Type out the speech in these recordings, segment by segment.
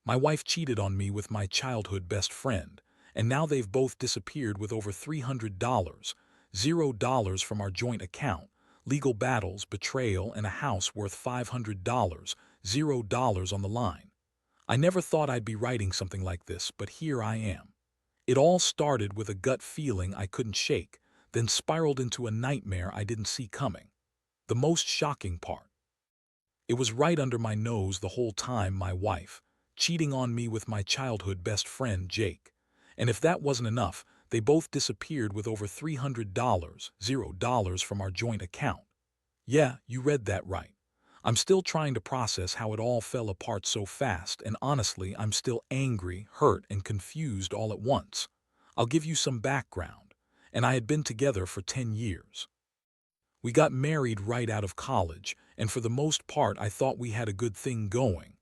My wife cheated on me with my childhood best friend, and now they've both disappeared with over $300, $0 from our joint account, legal battles, betrayal, and a house worth $500, $0 on the line. I never thought I'd be writing something like this, but here I am. It all started with a gut feeling I couldn't shake, then spiraled into a nightmare I didn't see coming. The most shocking part. It was right under my nose the whole time, my wife, cheating on me with my childhood best friend, Jake. And if that wasn't enough, they both disappeared with over $300, $0 from our joint account. Yeah, you read that right. I'm still trying to process how it all fell apart so fast, and honestly, I'm still angry, hurt, and confused all at once. I'll give you some background. And I had been together for 10 years. We got married right out of college, and for the most part I thought we had a good thing going.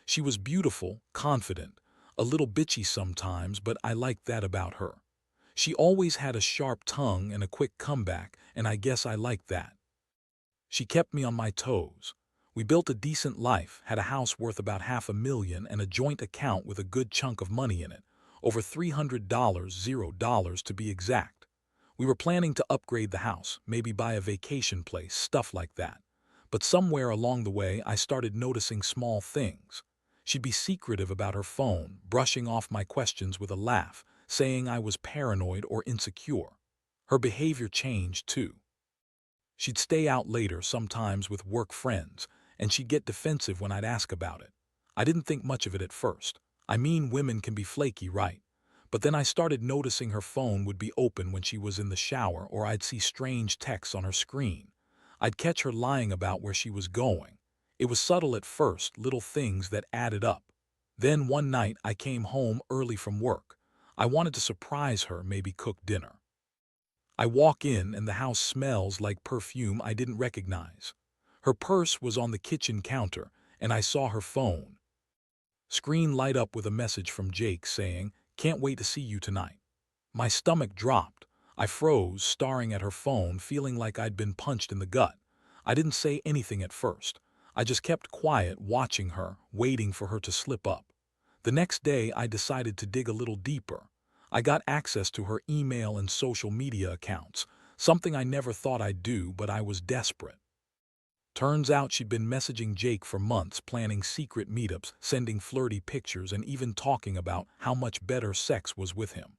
She was beautiful, confident, a little bitchy sometimes, but I liked that about her. She always had a sharp tongue and a quick comeback, and I guess I liked that. She kept me on my toes. We built a decent life, had a house worth about $500,000 and a joint account with a good chunk of money in it, over $300, $0 to be exact. We were planning to upgrade the house, maybe buy a vacation place, stuff like that. But somewhere along the way, I started noticing small things. She'd be secretive about her phone, brushing off my questions with a laugh, saying I was paranoid or insecure. Her behavior changed, too. She'd stay out later, sometimes with work friends, and she'd get defensive when I'd ask about it. I didn't think much of it at first. I mean, women can be flaky, right? But then I started noticing her phone would be open when she was in the shower, or I'd see strange texts on her screen. I'd catch her lying about where she was going. It was subtle at first, little things that added up. Then one night I came home early from work. I wanted to surprise her, maybe cook dinner. I walk in and the house smells like perfume I didn't recognize. Her purse was on the kitchen counter, and I saw her phone. Screen light up with a message from Jake saying, "Can't wait to see you tonight." My stomach dropped. I froze, staring at her phone, feeling like I'd been punched in the gut. I didn't say anything at first. I just kept quiet, watching her, waiting for her to slip up. The next day, I decided to dig a little deeper. I got access to her email and social media accounts, something I never thought I'd do, but I was desperate. Turns out she'd been messaging Jake for months, planning secret meetups, sending flirty pictures, and even talking about how much better sex was with him.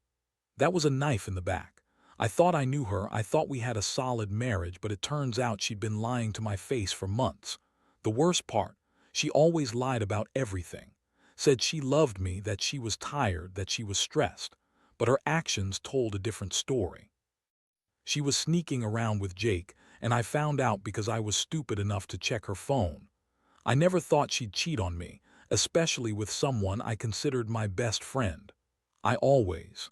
That was a knife in the back. I thought I knew her, I thought we had a solid marriage, but it turns out she'd been lying to my face for months. The worst part, she always lied about everything. Said she loved me, that she was tired, that she was stressed. But her actions told a different story. She was sneaking around with Jake, and I found out because I was stupid enough to check her phone. I never thought she'd cheat on me, especially with someone I considered my best friend. I always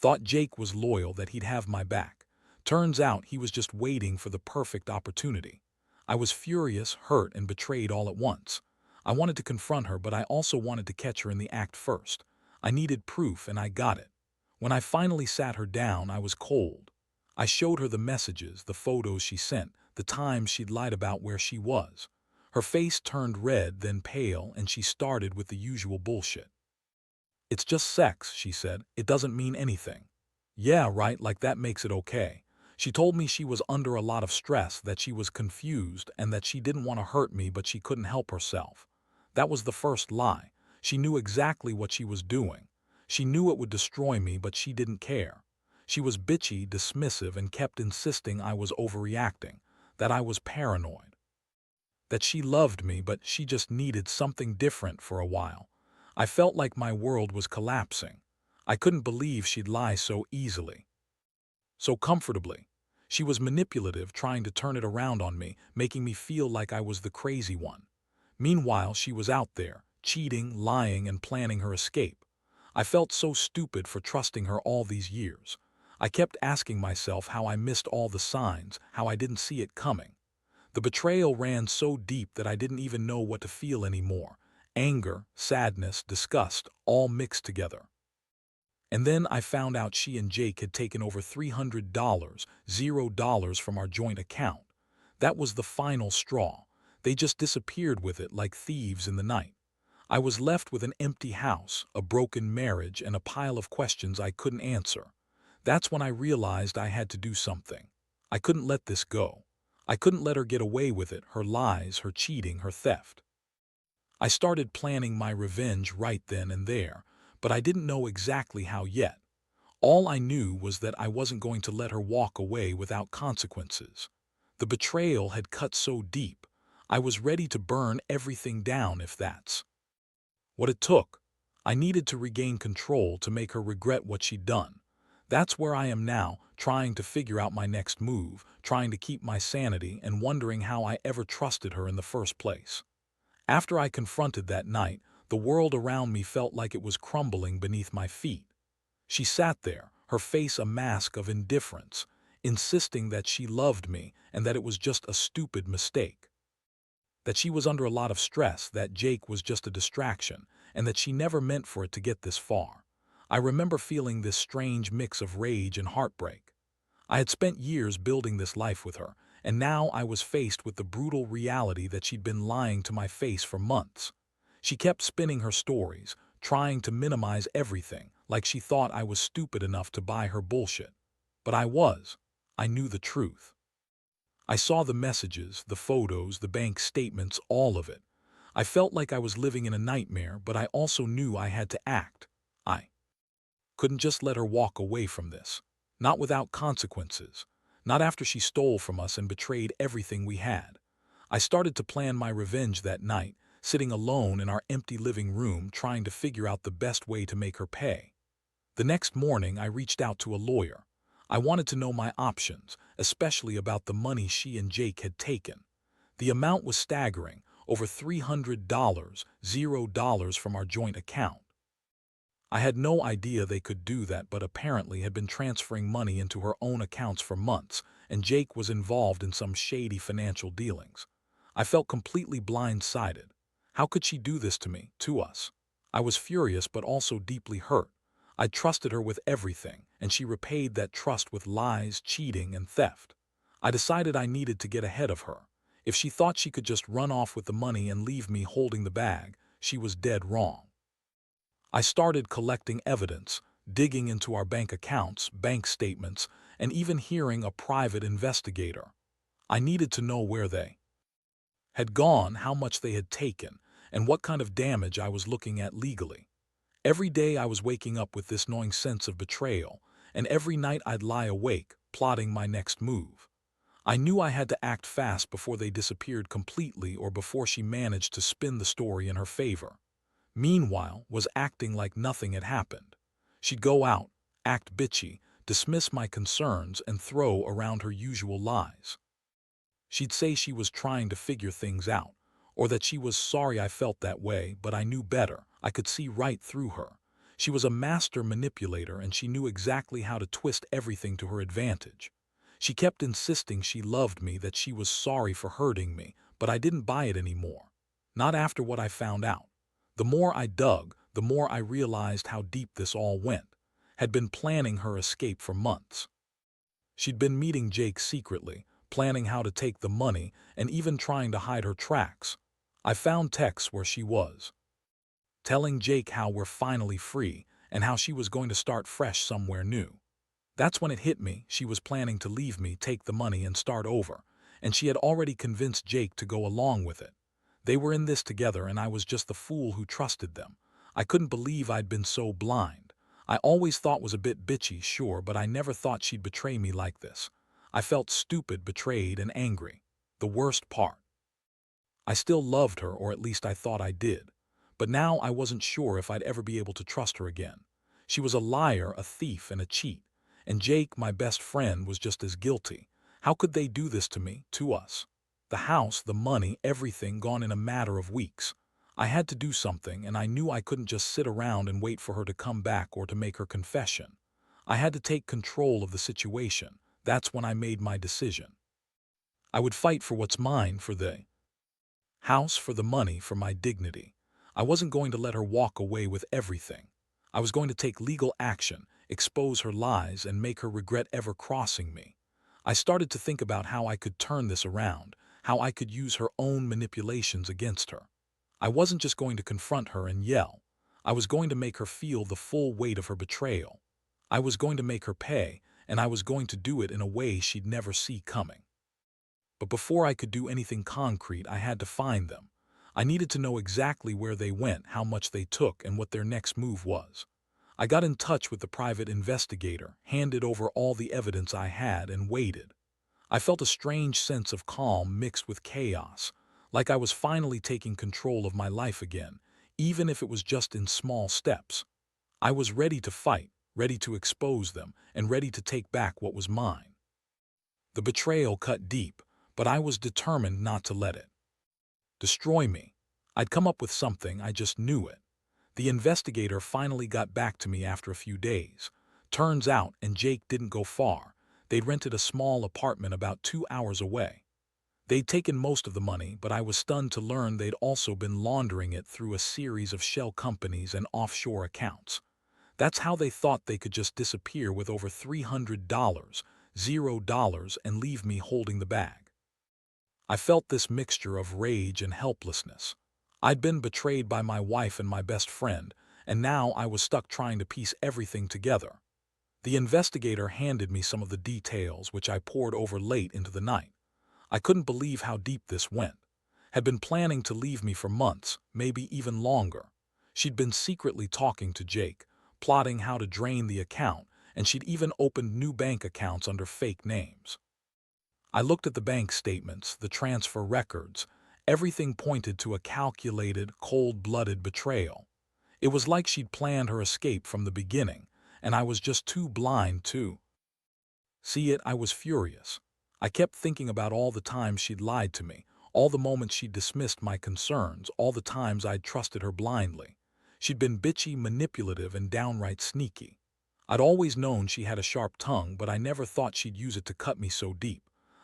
thought Jake was loyal, that he'd have my back. Turns out he was just waiting for the perfect opportunity. I was furious, hurt, and betrayed all at once. I wanted to confront her, but I also wanted to catch her in the act first. I needed proof, and I got it. When I finally sat her down, I was cold. I showed her the messages, the photos she sent, the times she'd lied about where she was. Her face turned red, then pale, and she started with the usual bullshit. "It's just sex," she said. "It doesn't mean anything." Yeah, right, like that makes it okay. She told me she was under a lot of stress, that she was confused, and that she didn't want to hurt me, but she couldn't help herself. That was the first lie. She knew exactly what she was doing. She knew it would destroy me, but she didn't care. She was bitchy, dismissive, and kept insisting I was overreacting, that I was paranoid, that she loved me, but she just needed something different for a while. I felt like my world was collapsing. I couldn't believe she'd lie so easily, so comfortably. She was manipulative, trying to turn it around on me, making me feel like I was the crazy one. Meanwhile, she was out there, cheating, lying, and planning her escape. I felt so stupid for trusting her all these years. I kept asking myself how I missed all the signs, how I didn't see it coming. The betrayal ran so deep that I didn't even know what to feel anymore. Anger, sadness, disgust, all mixed together. And then I found out she and Jake had taken over $300, $0 from our joint account. That was the final straw. They just disappeared with it like thieves in the night. I was left with an empty house, a broken marriage, and a pile of questions I couldn't answer. That's when I realized I had to do something. I couldn't let this go. I couldn't let her get away with it, her lies, her cheating, her theft. I started planning my revenge right then and there, but I didn't know exactly how yet. All I knew was that I wasn't going to let her walk away without consequences. The betrayal had cut so deep, I was ready to burn everything down if that's what it took. I needed to regain control to make her regret what she'd done. That's where I am now, trying to figure out my next move, trying to keep my sanity and wondering how I ever trusted her in the first place. After I confronted that night, the world around me felt like it was crumbling beneath my feet. She sat there, her face a mask of indifference, insisting that she loved me and that it was just a stupid mistake. That she was under a lot of stress, that Jake was just a distraction, and that she never meant for it to get this far. I remember feeling this strange mix of rage and heartbreak. I had spent years building this life with her, and now I was faced with the brutal reality that she'd been lying to my face for months. She kept spinning her stories, trying to minimize everything, like she thought I was stupid enough to buy her bullshit. But I was. I knew the truth. I saw the messages, the photos, the bank statements, all of it. I felt like I was living in a nightmare, but I also knew I had to act. I couldn't just let her walk away from this. Not without consequences. Not after she stole from us and betrayed everything we had. I started to plan my revenge that night, sitting alone in our empty living room trying to figure out the best way to make her pay. The next morning, I reached out to a lawyer. I wanted to know my options, especially about the money she and Jake had taken. The amount was staggering, over $300, $0 from our joint account. I had no idea they could do that, but apparently had been transferring money into her own accounts for months, and Jake was involved in some shady financial dealings. I felt completely blindsided. How could she do this to me, to us? I was furious but also deeply hurt. I trusted her with everything, and she repaid that trust with lies, cheating, and theft. I decided I needed to get ahead of her. If she thought she could just run off with the money and leave me holding the bag, she was dead wrong. I started collecting evidence, digging into our bank accounts, bank statements, and even hearing a private investigator. I needed to know where they had gone, how much they had taken, and what kind of damage I was looking at legally. Every day I was waking up with this gnawing sense of betrayal, and every night I'd lie awake, plotting my next move. I knew I had to act fast before they disappeared completely or before she managed to spin the story in her favor. Meanwhile, was acting like nothing had happened. She'd go out, act bitchy, dismiss my concerns, and throw around her usual lies. She'd say she was trying to figure things out, or that she was sorry I felt that way, but I knew better. I could see right through her. She was a master manipulator, and she knew exactly how to twist everything to her advantage. She kept insisting she loved me, that she was sorry for hurting me, but I didn't buy it anymore. Not after what I found out. The more I dug, the more I realized how deep this all went. Had been planning her escape for months. She'd been meeting Jake secretly, planning how to take the money, and even trying to hide her tracks. I found texts where she was telling Jake how we're finally free and how she was going to start fresh somewhere new. That's when it hit me. She was planning to leave me, take the money, and start over, and she had already convinced Jake to go along with it. They were in this together, and I was just the fool who trusted them. I couldn't believe I'd been so blind. I always thought was a bit bitchy, sure, but I never thought she'd betray me like this. I felt stupid, betrayed, and angry. The worst part. I still loved her, or at least I thought I did. But now I wasn't sure if I'd ever be able to trust her again. She was a liar, a thief, and a cheat. And Jake, my best friend, was just as guilty. How could they do this to me, to us? The house, the money, everything gone in a matter of weeks. I had to do something, and I knew I couldn't just sit around and wait for her to come back or to make her confession. I had to take control of the situation. That's when I made my decision. I would fight for what's mine, for the house, for the money, for my dignity. I wasn't going to let her walk away with everything. I was going to take legal action, expose her lies, and make her regret ever crossing me. I started to think about how I could turn this around, how I could use her own manipulations against her. I wasn't just going to confront her and yell. I was going to make her feel the full weight of her betrayal. I was going to make her pay, and I was going to do it in a way she'd never see coming. But before I could do anything concrete, I had to find them. I needed to know exactly where they went, how much they took, and what their next move was. I got in touch with the private investigator, handed over all the evidence I had, and waited. I felt a strange sense of calm mixed with chaos, like I was finally taking control of my life again, even if it was just in small steps. I was ready to fight, ready to expose them, and ready to take back what was mine. The betrayal cut deep, but I was determined not to let it destroy me. I'd come up with something, I just knew it. The investigator finally got back to me after a few days. Turns out, and Jake didn't go far, they'd rented a small apartment about 2 hours away. They'd taken most of the money, but I was stunned to learn they'd also been laundering it through a series of shell companies and offshore accounts. That's how they thought they could just disappear with over $300, $0, and leave me holding the bag. I felt this mixture of rage and helplessness. I'd been betrayed by my wife and my best friend, and now I was stuck trying to piece everything together. The investigator handed me some of the details, which I pored over late into the night. I couldn't believe how deep this went. Had been planning to leave me for months, maybe even longer. She'd been secretly talking to Jake, plotting how to drain the account, and she'd even opened new bank accounts under fake names. I looked at the bank statements, the transfer records. Everything pointed to a calculated, cold-blooded betrayal. It was like she'd planned her escape from the beginning, and I was just too blind to see it. I was furious. I kept thinking about all the times she'd lied to me, all the moments she'd dismissed my concerns, all the times I'd trusted her blindly. She'd been bitchy, manipulative, and downright sneaky. I'd always known she had a sharp tongue, but I never thought she'd use it to cut me so deep.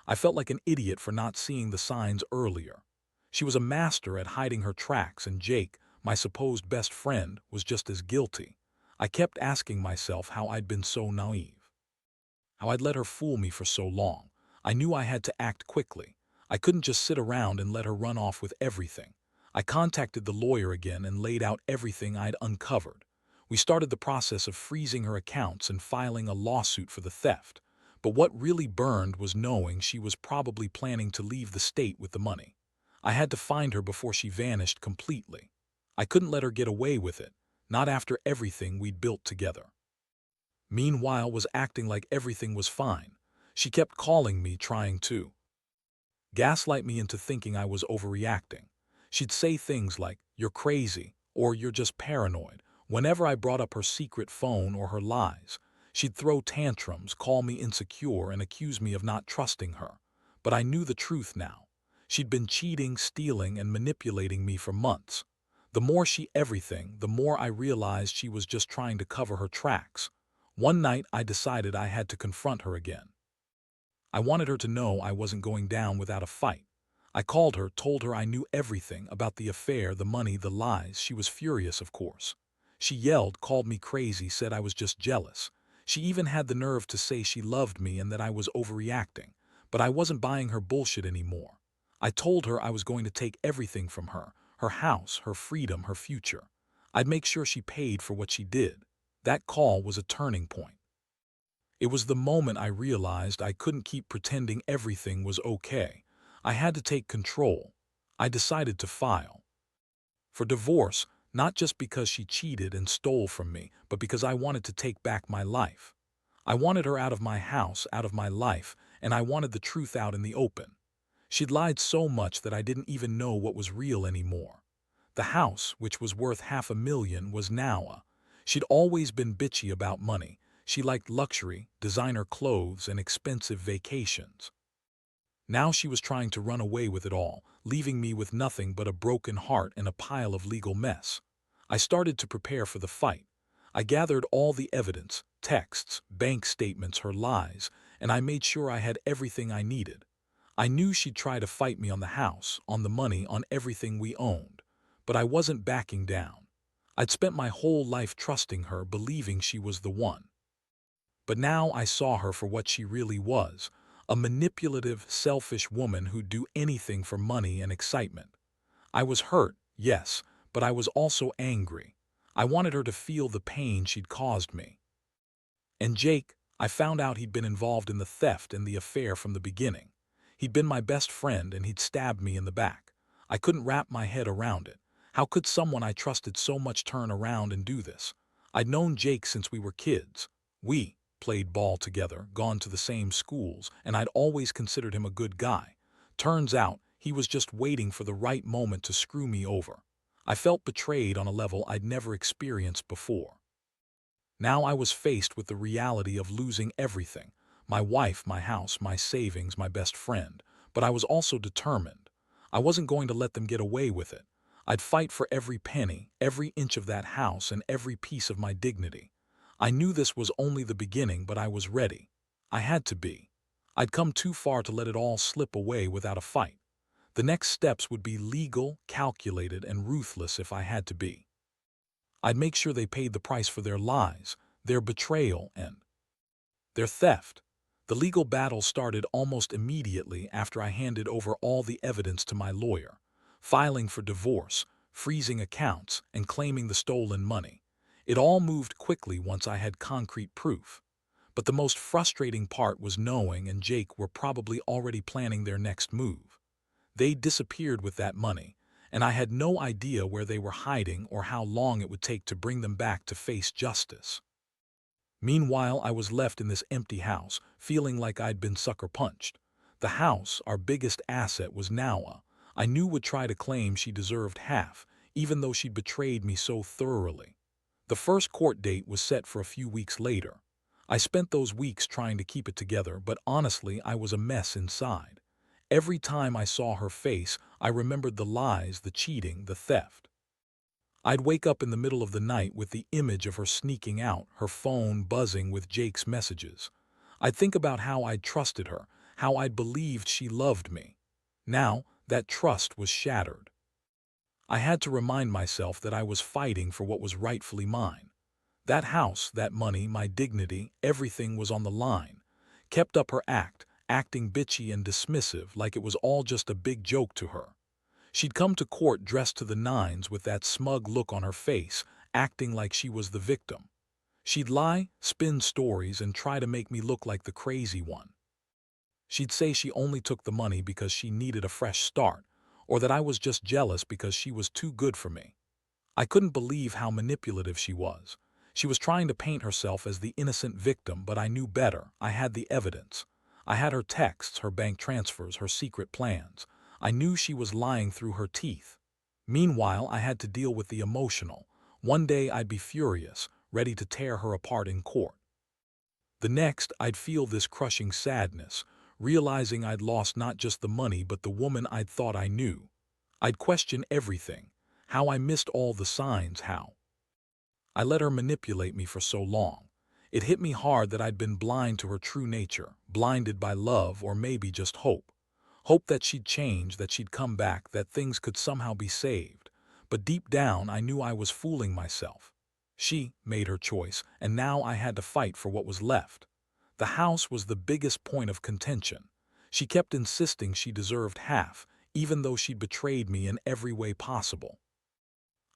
I felt like an idiot for not seeing the signs earlier. She was a master at hiding her tracks, and Jake, my supposed best friend, was just as guilty. I kept asking myself how I'd been so naive, how I'd let her fool me for so long. I knew I had to act quickly. I couldn't just sit around and let her run off with everything. I contacted the lawyer again and laid out everything I'd uncovered. We started the process of freezing her accounts and filing a lawsuit for the theft. But what really burned was knowing she was probably planning to leave the state with the money. I had to find her before she vanished completely. I couldn't let her get away with it, not after everything we'd built together. Meanwhile, was acting like everything was fine. She kept calling me, trying to gaslight me into thinking I was overreacting. She'd say things like, "You're crazy," or "You're just paranoid," whenever I brought up her secret phone or her lies. She'd throw tantrums, call me insecure, and accuse me of not trusting her. But I knew the truth now. She'd been cheating, stealing, and manipulating me for months. The more the more I realized she was just trying to cover her tracks. One night, I decided I had to confront her again. I wanted her to know I wasn't going down without a fight. I called her, told her I knew everything about the affair, the money, the lies. She was furious, of course. She yelled, called me crazy, said I was just jealous. She even had the nerve to say she loved me and that I was overreacting. But I wasn't buying her bullshit anymore. I told her I was going to take everything from her, her house, her freedom, her future. I'd make sure she paid for what she did. That call was a turning point. It was the moment I realized I couldn't keep pretending everything was okay. I had to take control. I decided to file for divorce, not just because she cheated and stole from me, but because I wanted to take back my life. I wanted her out of my house, out of my life, and I wanted the truth out in the open. She'd lied so much that I didn't even know what was real anymore. The house, which was worth $500,000, was now she'd always been bitchy about money. She liked luxury, designer clothes, and expensive vacations. Now she was trying to run away with it all, leaving me with nothing but a broken heart and a pile of legal mess. I started to prepare for the fight. I gathered all the evidence, texts, bank statements, her lies, and I made sure I had everything I needed. I knew she'd try to fight me on the house, on the money, on everything we owned. But I wasn't backing down. I'd spent my whole life trusting her, believing she was the one. But now I saw her for what she really was, a manipulative, selfish woman who'd do anything for money and excitement. I was hurt, yes, but I was also angry. I wanted her to feel the pain she'd caused me. And Jake, I found out he'd been involved in the theft and the affair from the beginning. He'd been my best friend and he'd stabbed me in the back. I couldn't wrap my head around it. How could someone I trusted so much turn around and do this? I'd known Jake since we were kids. We played ball together, gone to the same schools, and I'd always considered him a good guy. Turns out, he was just waiting for the right moment to screw me over. I felt betrayed on a level I'd never experienced before. Now I was faced with the reality of losing everything: my wife, my house, my savings, my best friend. But I was also determined. I wasn't going to let them get away with it. I'd fight for every penny, every inch of that house, and every piece of my dignity. I knew this was only the beginning, but I was ready. I had to be. I'd come too far to let it all slip away without a fight. The next steps would be legal, calculated, and ruthless if I had to be. I'd make sure they paid the price for their lies, their betrayal, and their theft. The legal battle started almost immediately after I handed over all the evidence to my lawyer, filing for divorce, freezing accounts, and claiming the stolen money. It all moved quickly once I had concrete proof. But the most frustrating part was knowing and Jake were probably already planning their next move. They disappeared with that money, and I had no idea where they were hiding or how long it would take to bring them back to face justice. Meanwhile, I was left in this empty house, feeling like I'd been sucker punched. The house, our biggest asset, was Nawa. I knew would try to claim she deserved half, even though she'd betrayed me so thoroughly. The first court date was set for a few weeks later. I spent those weeks trying to keep it together, but honestly, I was a mess inside. Every time I saw her face, I remembered the lies, the cheating, the theft. I'd wake up in the middle of the night with the image of her sneaking out, her phone buzzing with Jake's messages. I'd think about how I'd trusted her, how I'd believed she loved me. Now, that trust was shattered. I had to remind myself that I was fighting for what was rightfully mine. That house, that money, my dignity, everything was on the line. Kept up her act, acting bitchy and dismissive like it was all just a big joke to her. She'd come to court dressed to the nines with that smug look on her face, acting like she was the victim. She'd lie, spin stories, and try to make me look like the crazy one. She'd say she only took the money because she needed a fresh start, or that I was just jealous because she was too good for me. I couldn't believe how manipulative she was. She was trying to paint herself as the innocent victim, but I knew better. I had the evidence. I had her texts, her bank transfers, her secret plans. I knew she was lying through her teeth. Meanwhile, I had to deal with the emotional. One day I'd be furious, ready to tear her apart in court. The next, I'd feel this crushing sadness, realizing I'd lost not just the money but the woman I'd thought I knew. I'd question everything, how I missed all the signs, how I let her manipulate me for so long. It hit me hard that I'd been blind to her true nature, blinded by love or maybe just hope. Hope that she'd change, that she'd come back, that things could somehow be saved. But deep down, I knew I was fooling myself. She made her choice, and now I had to fight for what was left. The house was the biggest point of contention. She kept insisting she deserved half, even though she'd betrayed me in every way possible.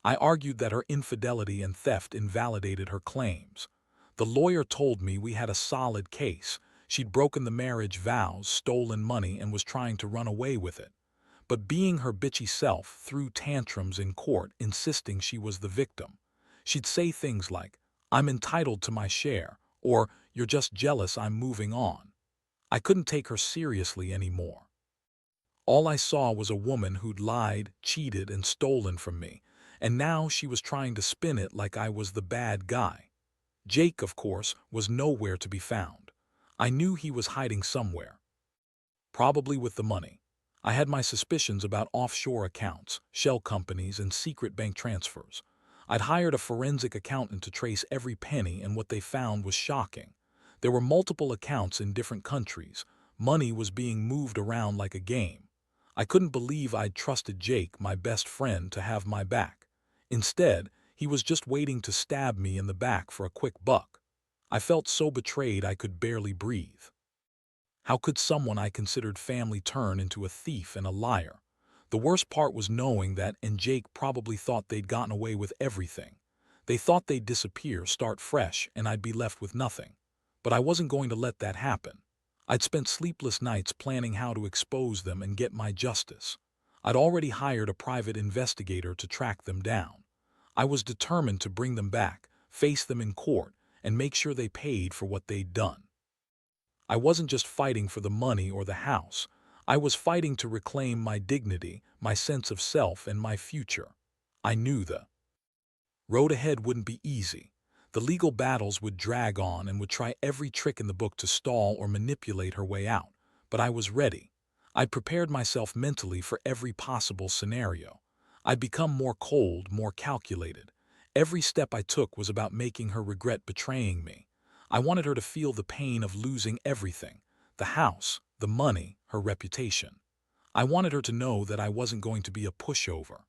I argued that her infidelity and theft invalidated her claims. The lawyer told me we had a solid case. She'd broken the marriage vows, stolen money, and was trying to run away with it. But being her bitchy self, threw tantrums in court, insisting she was the victim. She'd say things like, "I'm entitled to my share," or "You're just jealous I'm moving on." I couldn't take her seriously anymore. All I saw was a woman who'd lied, cheated, and stolen from me, and now she was trying to spin it like I was the bad guy. Jake, of course, was nowhere to be found. I knew he was hiding somewhere, probably with the money. I had my suspicions about offshore accounts, shell companies, and secret bank transfers. I'd hired a forensic accountant to trace every penny, and what they found was shocking. There were multiple accounts in different countries. Money was being moved around like a game. I couldn't believe I'd trusted Jake, my best friend, to have my back. Instead, he was just waiting to stab me in the back for a quick buck. I felt so betrayed I could barely breathe. How could someone I considered family turn into a thief and a liar? The worst part was knowing that and Jake probably thought they'd gotten away with everything. They thought they'd disappear, start fresh, and I'd be left with nothing. But I wasn't going to let that happen. I'd spent sleepless nights planning how to expose them and get my justice. I'd already hired a private investigator to track them down. I was determined to bring them back, face them in court, and make sure they paid for what they'd done. I wasn't just fighting for the money or the house. I was fighting to reclaim my dignity, my sense of self, and my future. I knew the road ahead wouldn't be easy. The legal battles would drag on and would try every trick in the book to stall or manipulate her way out. But I was ready. I'd prepared myself mentally for every possible scenario. I'd become more cold, more calculated. Every step I took was about making her regret betraying me. I wanted her to feel the pain of losing everything: the house, the money, her reputation. I wanted her to know that I wasn't going to be a pushover,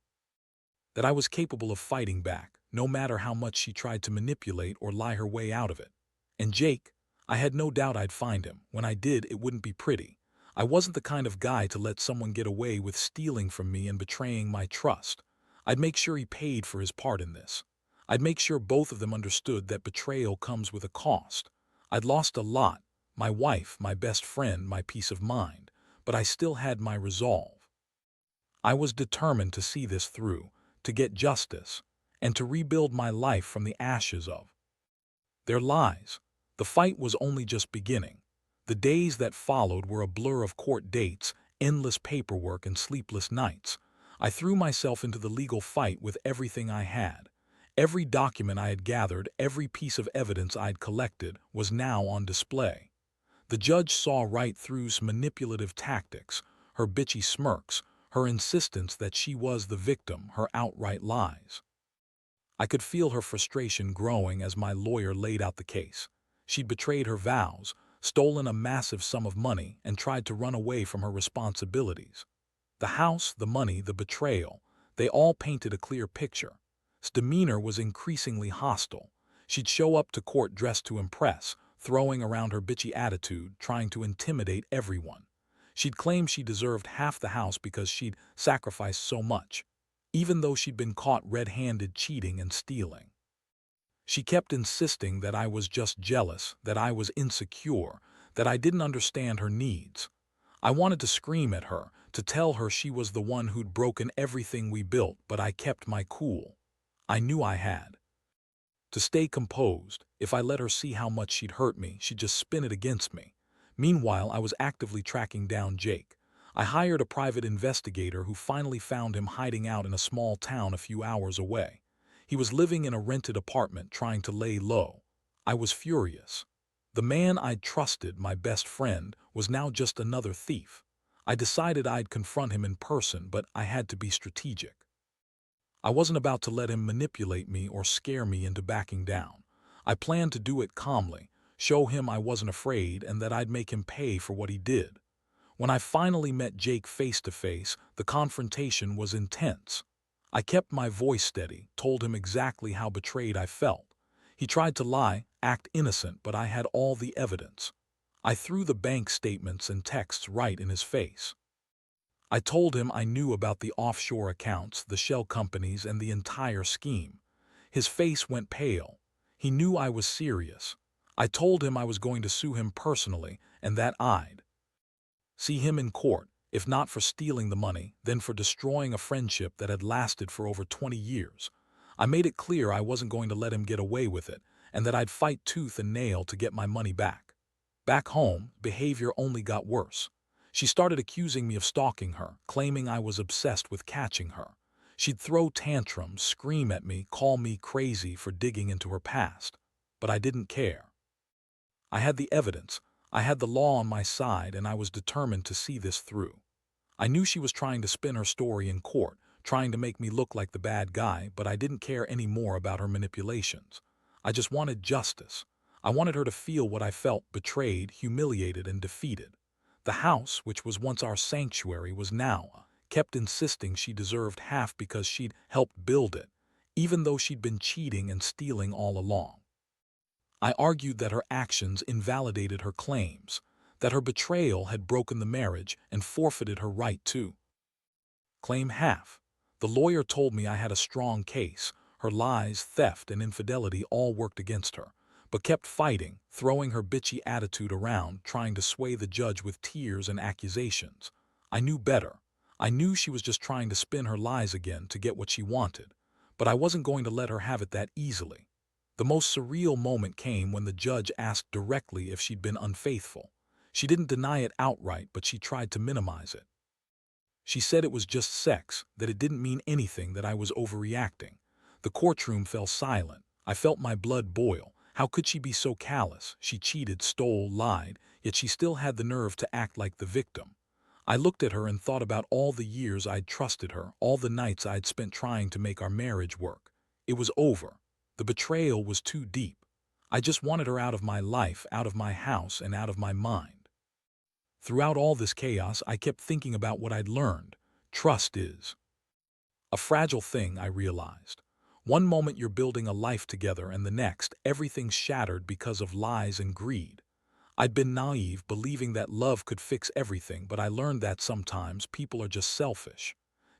that I was capable of fighting back, no matter how much she tried to manipulate or lie her way out of it. And Jake, I had no doubt I'd find him. When I did, it wouldn't be pretty. I wasn't the kind of guy to let someone get away with stealing from me and betraying my trust. I'd make sure he paid for his part in this. I'd make sure both of them understood that betrayal comes with a cost. I'd lost a lot: my wife, my best friend, my peace of mind, but I still had my resolve. I was determined to see this through, to get justice, and to rebuild my life from the ashes of their lies. The fight was only just beginning. The days that followed were a blur of court dates, endless paperwork, and sleepless nights. I threw myself into the legal fight with everything I had. Every document I had gathered, every piece of evidence I'd collected, was now on display. The judge saw right through manipulative tactics, her bitchy smirks, her insistence that she was the victim, her outright lies. I could feel her frustration growing as my lawyer laid out the case. She'd betrayed her vows, stolen a massive sum of money, and tried to run away from her responsibilities. The house, the money, the betrayal, they all painted a clear picture. His demeanor was increasingly hostile. She'd show up to court dressed to impress, throwing around her bitchy attitude, trying to intimidate everyone. She'd claim she deserved half the house because she'd sacrificed so much, even though she'd been caught red-handed cheating and stealing. She kept insisting that I was just jealous, that I was insecure, that I didn't understand her needs. I wanted to scream at her, to tell her she was the one who'd broken everything we built, but I kept my cool. I knew I had to stay composed. If I let her see how much she'd hurt me, she'd just spin it against me. Meanwhile, I was actively tracking down Jake. I hired a private investigator who finally found him hiding out in a small town a few hours away. He was living in a rented apartment, trying to lay low. I was furious. The man I'd trusted, my best friend, was now just another thief. I decided I'd confront him in person, but I had to be strategic. I wasn't about to let him manipulate me or scare me into backing down. I planned to do it calmly, show him I wasn't afraid and that I'd make him pay for what he did. When I finally met Jake face to face, the confrontation was intense. I kept my voice steady, told him exactly how betrayed I felt. He tried to lie, act innocent, but I had all the evidence. I threw the bank statements and texts right in his face. I told him I knew about the offshore accounts, the shell companies, and the entire scheme. His face went pale. He knew I was serious. I told him I was going to sue him personally and that I'd see him in court, if not for stealing the money, then for destroying a friendship that had lasted for over 20 years. I made it clear I wasn't going to let him get away with it, and that I'd fight tooth and nail to get my money back. Back home, behavior only got worse. She started accusing me of stalking her, claiming I was obsessed with catching her. She'd throw tantrums, scream at me, call me crazy for digging into her past. But I didn't care. I had the evidence. I had the law on my side, and I was determined to see this through. I knew she was trying to spin her story in court, trying to make me look like the bad guy, but I didn't care any more about her manipulations. I just wanted justice. I wanted her to feel what I felt: betrayed, humiliated, and defeated. The house, which was once our sanctuary, was now kept insisting she deserved half because she'd helped build it, even though she'd been cheating and stealing all along. I argued that her actions invalidated her claims, that her betrayal had broken the marriage and forfeited her right to Claim half. The lawyer told me I had a strong case. Her lies, theft, and infidelity all worked against her, but kept fighting, throwing her bitchy attitude around, trying to sway the judge with tears and accusations. I knew better. I knew she was just trying to spin her lies again to get what she wanted, but I wasn't going to let her have it that easily. The most surreal moment came when the judge asked directly if she'd been unfaithful. She didn't deny it outright, but she tried to minimize it. She said it was just sex, that it didn't mean anything, that I was overreacting. The courtroom fell silent. I felt my blood boil. How could she be so callous? She cheated, stole, lied, yet she still had the nerve to act like the victim. I looked at her and thought about all the years I'd trusted her, all the nights I'd spent trying to make our marriage work. It was over. The betrayal was too deep. I just wanted her out of my life, out of my house, and out of my mind. Throughout all this chaos, I kept thinking about what I'd learned. Trust is a fragile thing, I realized. One moment you're building a life together, and the next, everything's shattered because of lies and greed. I'd been naive, believing that love could fix everything, but I learned that sometimes people are just selfish.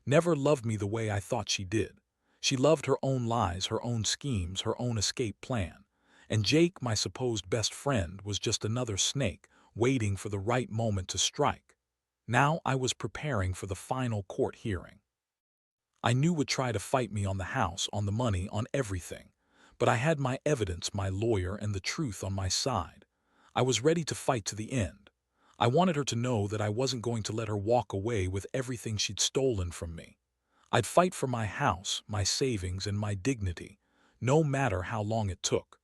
Never loved me the way I thought she did. She loved her own lies, her own schemes, her own escape plan. And Jake, my supposed best friend, was just another snake, waiting for the right moment to strike. Now I was preparing for the final court hearing. I knew would try to fight me on the house, on the money, on everything. But I had my evidence, my lawyer, and the truth on my side. I was ready to fight to the end. I wanted her to know that I wasn't going to let her walk away with everything she'd stolen from me. I'd fight for my house, my savings, and my dignity, no matter how long it took.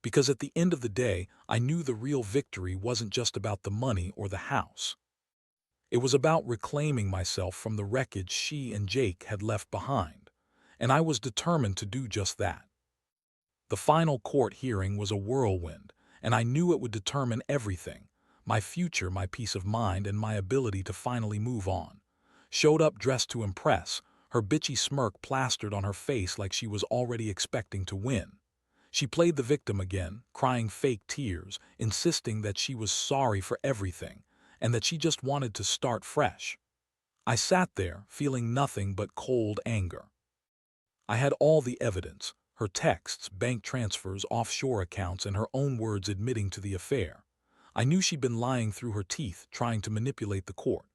Because at the end of the day, I knew the real victory wasn't just about the money or the house. It was about reclaiming myself from the wreckage she and Jake had left behind. And I was determined to do just that. The final court hearing was a whirlwind, and I knew it would determine everything: my future, my peace of mind, and my ability to finally move on. Showed up dressed to impress, her bitchy smirk plastered on her face like she was already expecting to win. She played the victim again, crying fake tears, insisting that she was sorry for everything, and that she just wanted to start fresh. I sat there, feeling nothing but cold anger. I had all the evidence: her texts, bank transfers, offshore accounts, and her own words admitting to the affair. I knew she'd been lying through her teeth, trying to manipulate the court.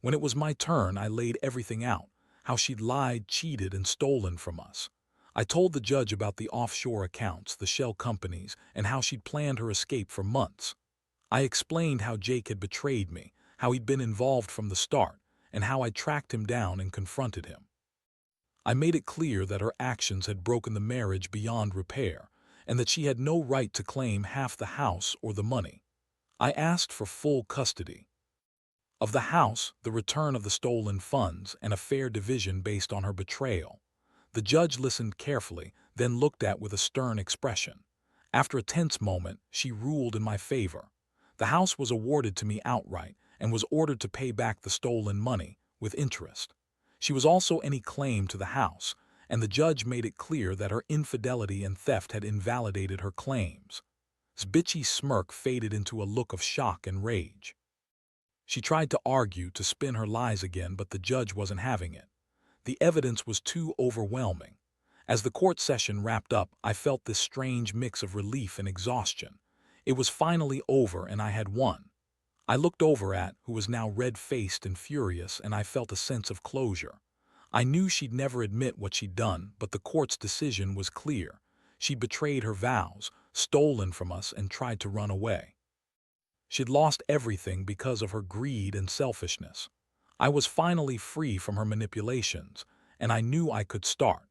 When it was my turn, I laid everything out: how she'd lied, cheated, and stolen from us. I told the judge about the offshore accounts, the shell companies, and how she'd planned her escape for months. I explained how Jake had betrayed me, how he'd been involved from the start, and how I tracked him down and confronted him. I made it clear that her actions had broken the marriage beyond repair, and that she had no right to claim half the house or the money. I asked for full custody of the house, the return of the stolen funds, and a fair division based on her betrayal. The judge listened carefully, then looked at with a stern expression. After a tense moment, she ruled in my favor. The house was awarded to me outright and was ordered to pay back the stolen money, with interest. She was also any claim to the house, and the judge made it clear that her infidelity and theft had invalidated her claims. His bitchy smirk faded into a look of shock and rage. She tried to argue, to spin her lies again, but the judge wasn't having it. The evidence was too overwhelming. As the court session wrapped up, I felt this strange mix of relief and exhaustion. It was finally over, and I had won. I looked over at who was now red-faced and furious, and I felt a sense of closure. I knew she'd never admit what she'd done, but the court's decision was clear. She'd betrayed her vows, stolen from us, and tried to run away. She'd lost everything because of her greed and selfishness. I was finally free from her manipulations, and I knew I could start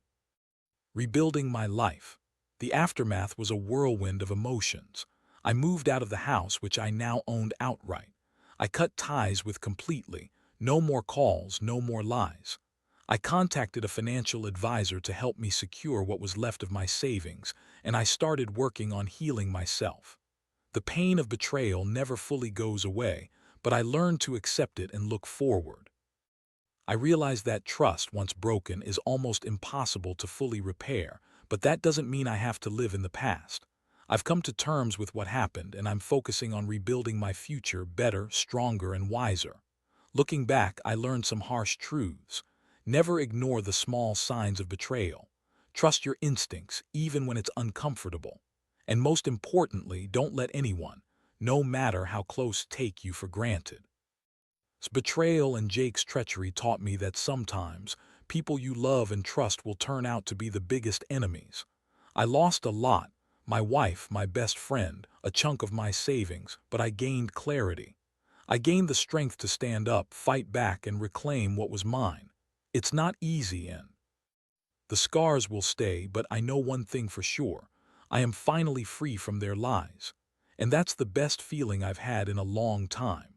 rebuilding my life. The aftermath was a whirlwind of emotions. I moved out of the house, which I now owned outright. I cut ties with completely. No more calls, no more lies. I contacted a financial advisor to help me secure what was left of my savings, and I started working on healing myself. The pain of betrayal never fully goes away, but I learned to accept it and look forward. I realized that trust, once broken, is almost impossible to fully repair, but that doesn't mean I have to live in the past. I've come to terms with what happened, and I'm focusing on rebuilding my future better, stronger, and wiser. Looking back, I learned some harsh truths. Never ignore the small signs of betrayal. Trust your instincts, even when it's uncomfortable. And most importantly, don't let anyone, no matter how close, take you for granted. Betrayal and Jake's treachery taught me that sometimes people you love and trust will turn out to be the biggest enemies. I lost a lot, my wife, my best friend, a chunk of my savings, but I gained clarity. I gained the strength to stand up, fight back, and reclaim what was mine. It's not easy, and the scars will stay, but I know one thing for sure. I am finally free from their lies. And that's the best feeling I've had in a long time.